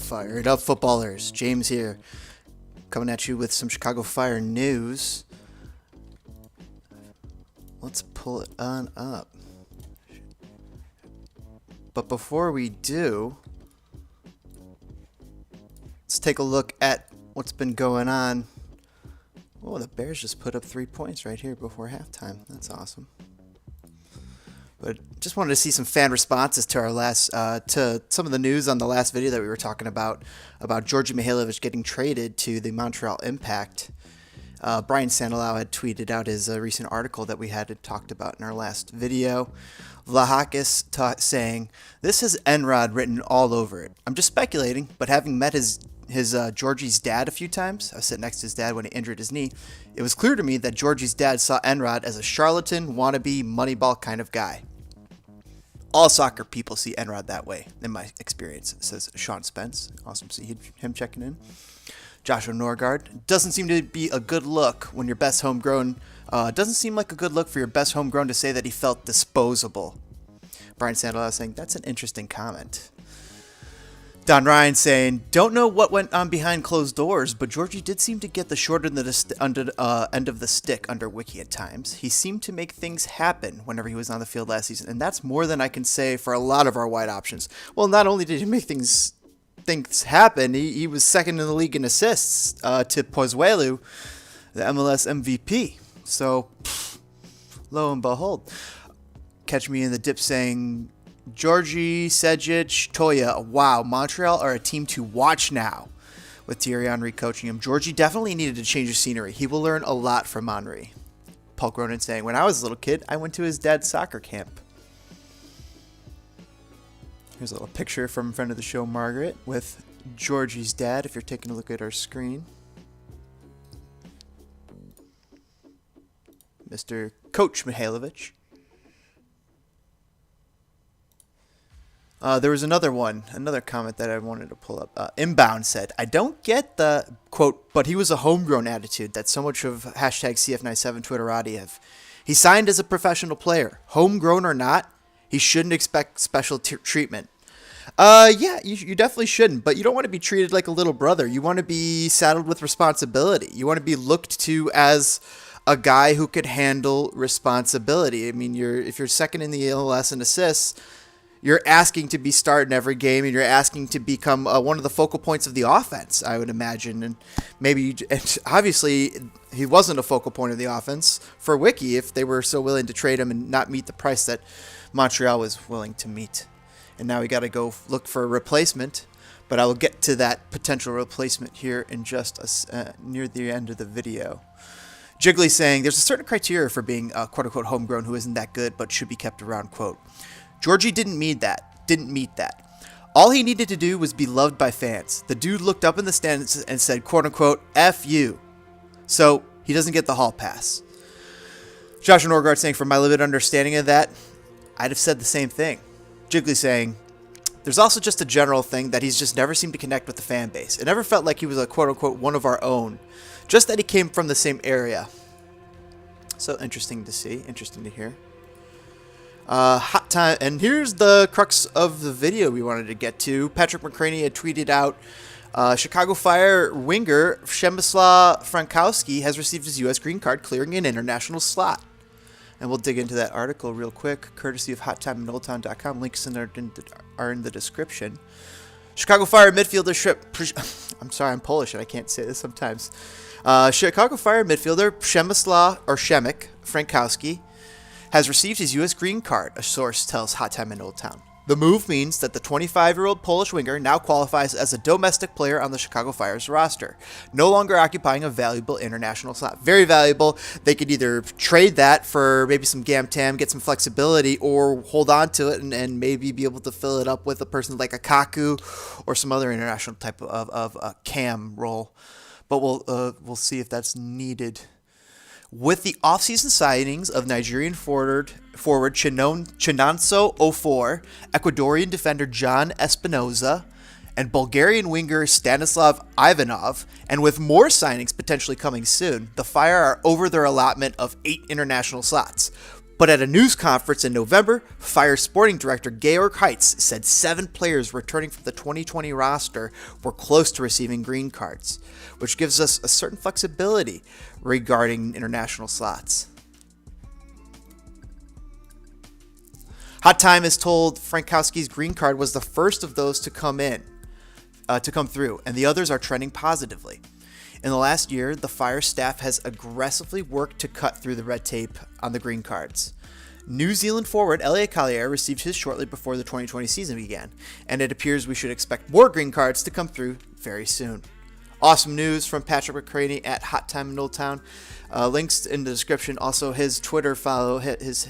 Fired up, footballers. James here, coming at you with some Chicago Fire news. Let's pull it on up. But before we do, let's take a look at what's been going on. Oh, the Bears just put up 3 points right here before halftime. That's awesome. But just wanted to see some fan responses to our to some of the news on the last video that we were talking about Djordje Mihailovic getting traded to the Montreal Impact. Brian Sandolau had tweeted out his recent article that we had talked about in our last video. Vlahakis saying, "This has Enrod written all over it. I'm just speculating, but having met his Djordje's dad a few times, I was sitting next to his dad when he injured his knee, it was clear to me that Djordje's dad saw Enrod as a charlatan, wannabe, moneyball kind of guy. All soccer people see Enrod that way, in my experience," says Sean Spence. Awesome to see him checking in. Joshua Norgard, "Doesn't seem to be a good look when your best homegrown, doesn't seem like a good look for your best homegrown to say that he felt disposable." Brian Sandolau saying, "That's an interesting comment." Don Ryan saying, "Don't know what went on behind closed doors, but Djordje did seem to get the short end of the stick under Wiki at times. He seemed to make things happen whenever he was on the field last season, and that's more than I can say for a lot of our wide options." Well, not only did he make things happen, he was second in the league in assists to Pozuelo, the MLS MVP. So, lo and behold. Catch me in the dip saying, "Djordje, Sejic, Toya, wow, Montreal are a team to watch now with Thierry Henry coaching him. Djordje definitely needed to change his scenery. He will learn a lot from Henry." Paul Cronin saying, "When I was a little kid, I went to his dad's soccer camp." Here's a little picture from a friend of the show, Margaret, with Djordje's dad, if you're taking a look at our screen. Mr. Coach Mihailovic. There was another comment that I wanted to pull up. Inbound said, "I don't get the, quote, but he was a homegrown attitude that so much of hashtag CF97 Twitterati have. He signed as a professional player. Homegrown or not, he shouldn't expect special treatment." Yeah, you definitely shouldn't, but you don't want to be treated like a little brother. You want to be saddled with responsibility. You want to be looked to as a guy who could handle responsibility. I mean, if you're second in the MLS in assists, you're asking to be starting every game, and you're asking to become one of the focal points of the offense, I would imagine. And obviously, he wasn't a focal point of the offense for Wiki if they were so willing to trade him and not meet the price that Montreal was willing to meet. And now we got to go look for a replacement, but I will get to that potential replacement here in just near the end of the video. Jiggly saying, "There's a certain criteria for being a quote-unquote homegrown who isn't that good but should be kept around," quote. Djordje didn't meet that. All he needed to do was be loved by fans. The dude looked up in the stands and said, quote-unquote, "F you." So he doesn't get the hall pass. Joshua Norgard saying, "From my limited understanding of that, I'd have said the same thing." Jiggly saying, "There's also just a general thing that he's just never seemed to connect with the fan base. It never felt like he was a quote-unquote one of our own. Just that he came from the same area." So interesting to see. Interesting to hear. Hot time, and here's the crux of the video we wanted to get to. Patrick McCraney had tweeted out, Chicago Fire winger Przemyslaw Frankowski has received his U.S. green card, clearing an international slot. And we'll dig into that article real quick, courtesy of HotTimeInOldTown.com. Links are in the description. Chicago Fire midfielder I'm sorry, I'm Polish and I can't say this sometimes. Chicago Fire midfielder Przemyslaw Frankowski has received his U.S. green card, a source tells Hot Time in Old Town. The move means that the 25-year-old Polish winger now qualifies as a domestic player on the Chicago Fire's roster, no longer occupying a valuable international slot. Very valuable. They could either trade that for maybe some gam-tam, get some flexibility, or hold on to it and maybe be able to fill it up with a person like a Kaku or some other international type of a cam role. But we'll see if that's needed. With the offseason signings of Nigerian forward Chinonso Ofor, Ecuadorian defender John Espinoza, and Bulgarian winger Stanislav Ivanov, and with more signings potentially coming soon, the Fire are over their allotment of 8 international slots. But at a news conference in November, Fire sporting director Georg Heitz said 7 players returning from the 2020 roster were close to receiving green cards, which gives us a certain flexibility regarding international slots. Hot Time is told Frankowski's green card was the first of those to come through, and the others are trending positively. In the last year, the Fire staff has aggressively worked to cut through the red tape on the green cards. New Zealand forward Elliot Collier received his shortly before the 2020 season began, and it appears we should expect more green cards to come through very soon. Awesome news from Patrick McCraney at Hot Time in Old Town. Links in the description. Also, his Twitter follow, his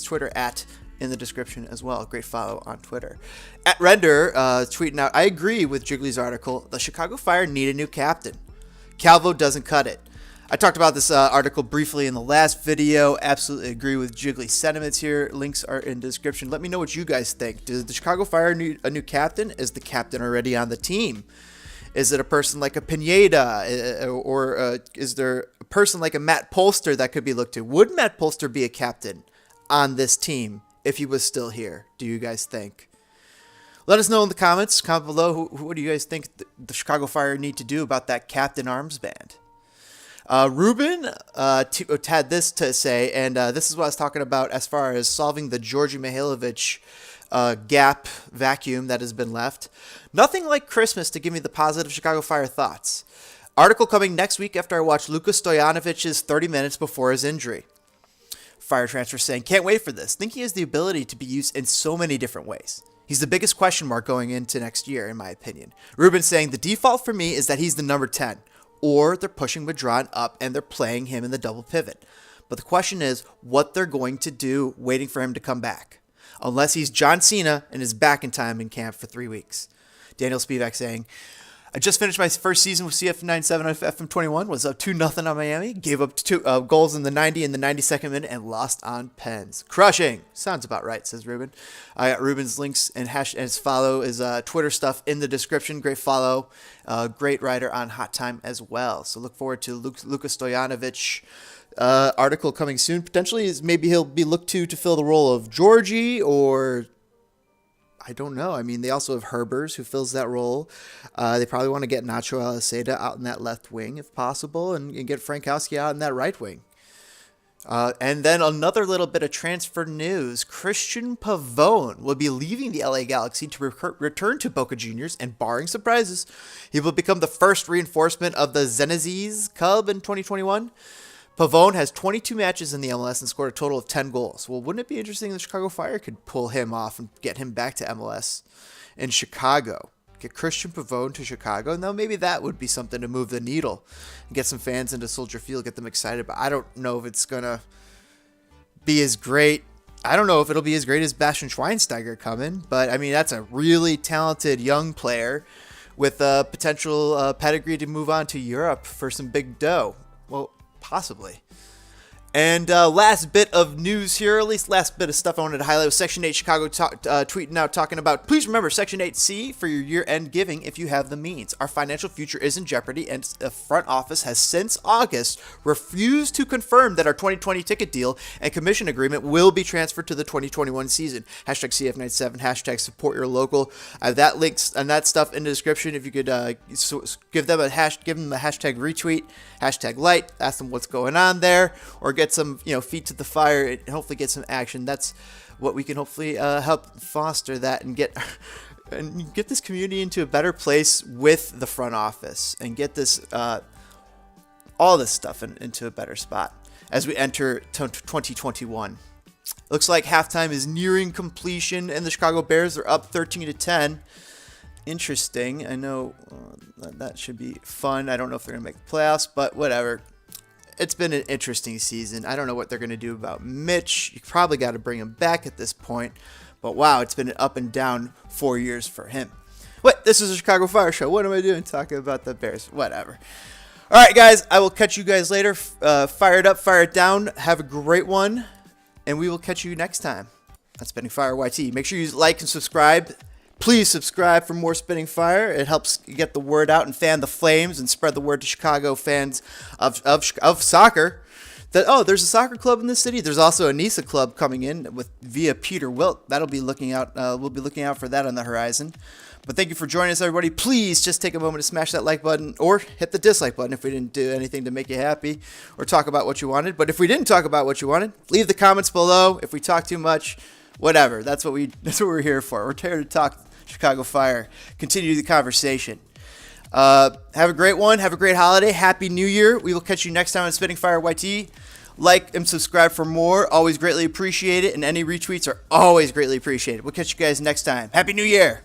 Twitter at in the description as well. Great follow on Twitter. At Render, tweeting out, I agree with Jiggly's article. The Chicago Fire need a new captain. Calvo doesn't cut it. I talked about this article briefly in the last video. Absolutely agree with Jiggly's sentiments here. Links are in the description. Let me know what you guys think. Does the Chicago Fire need a new captain? Is the captain already on the team? Is it a person like a Pineda? Or is there a person like a Matt Polster that could be looked to? Would Matt Polster be a captain on this team if he was still here? Do you guys think? Let us know in the comments. Comment below. What do you guys think the Chicago Fire need to do about that captain armband? Ruben had this to say, and this is what I was talking about as far as solving the Georgi Mihailovic gap vacuum that has been left. Nothing like Christmas to give me the positive Chicago Fire thoughts. Article coming next week after I watch Luka Stojanovic's 30 minutes before his injury. Fire transfer saying, can't wait for this. Think he has the ability to be used in so many different ways. He's the biggest question mark going into next year, in my opinion. Ruben saying, the default for me is that he's the number 10. Or they're pushing Madron up and they're playing him in the double pivot. But the question is what they're going to do waiting for him to come back. Unless he's John Cena and is back in time in camp for 3 weeks. Daniel Spivak saying, I just finished my first season with CF97 of FM21, was up 2-0 on Miami, gave up 2 goals in the 90 and the 92nd minute, and lost on pens. Crushing. Sounds about right, says Ruben. I got Ruben's links and his follow is Twitter stuff in the description. Great follow. Great writer on Hot Time as well. So look forward to Luka Stojanovic article coming soon. Potentially, maybe he'll be looked to fill the role of Georgie or... I don't know. I mean, they also have Herbers, who fills that role. They probably want to get Nacho Aliceta out in that left wing, if possible, and get Frankowski out in that right wing. And then another little bit of transfer news. Christian Pavone will be leaving the LA Galaxy to return to Boca Juniors, and barring surprises, he will become the first reinforcement of the Zenezis Cub in 2021. Pavone has 22 matches in the MLS and scored a total of 10 goals. Well, wouldn't it be interesting if the Chicago Fire could pull him off and get him back to MLS in Chicago? Get Christian Pavone to Chicago. Now, maybe that would be something to move the needle and get some fans into Soldier Field, get them excited. But I don't know if it's going to be as great. I don't know if it'll be as great as Bastian Schweinsteiger coming. But, I mean, that's a really talented young player with a potential pedigree to move on to Europe for some big dough. Well, possibly. And last bit of news here, at least last bit of stuff I wanted to highlight was Section 8 Chicago tweeting out, talking about, please remember Section 8C for your year-end giving if you have the means. Our financial future is in jeopardy, and the front office has since August refused to confirm that our 2020 ticket deal and commission agreement will be transferred to the 2021 season. Hashtag CF97, hashtag support your local. I have that links and that stuff in the description. If you could give them a hashtag retweet, hashtag light, ask them what's going on there, or get some feet to the fire and hopefully get some action. That's what we can hopefully help foster that and get this community into a better place with the front office and get this all this stuff into a better spot as we enter 2021. Looks like halftime is nearing completion and the Chicago Bears are up 13-10. Interesting. I know that should be fun. I don't know if they're going to make the playoffs, but whatever. It's been an interesting season. I don't know what they're going to do about Mitch. You probably got to bring him back at this point. But wow, it's been an up and down 4 years for him. What? This is a Chicago Fire show. What am I doing talking about the Bears? Whatever. All right, guys. I will catch you guys later. Fire it up, fire it down. Have a great one. And we will catch you next time on Spinning Fire YT. Make sure you like and subscribe. Please subscribe for more Spinning Fire. It helps get the word out and fan the flames and spread the word to Chicago fans of soccer that there's a soccer club in this city. There's also a NISA club coming in via Peter Wilt. That'll be looking out. We'll be looking out for that on the horizon. But thank you for joining us, everybody. Please just take a moment to smash that like button or hit the dislike button if we didn't do anything to make you happy or talk about what you wanted. But if we didn't talk about what you wanted, leave the comments below. If we talk too much, whatever. That's what we're here for. We're here to talk Chicago Fire. Continue the conversation. Have a great one. Have a great holiday. Happy New Year. We will catch you next time on Spitting Fire YT. Like and subscribe for more. Always greatly appreciate it. And any retweets are always greatly appreciated. We'll catch you guys next time. Happy New Year.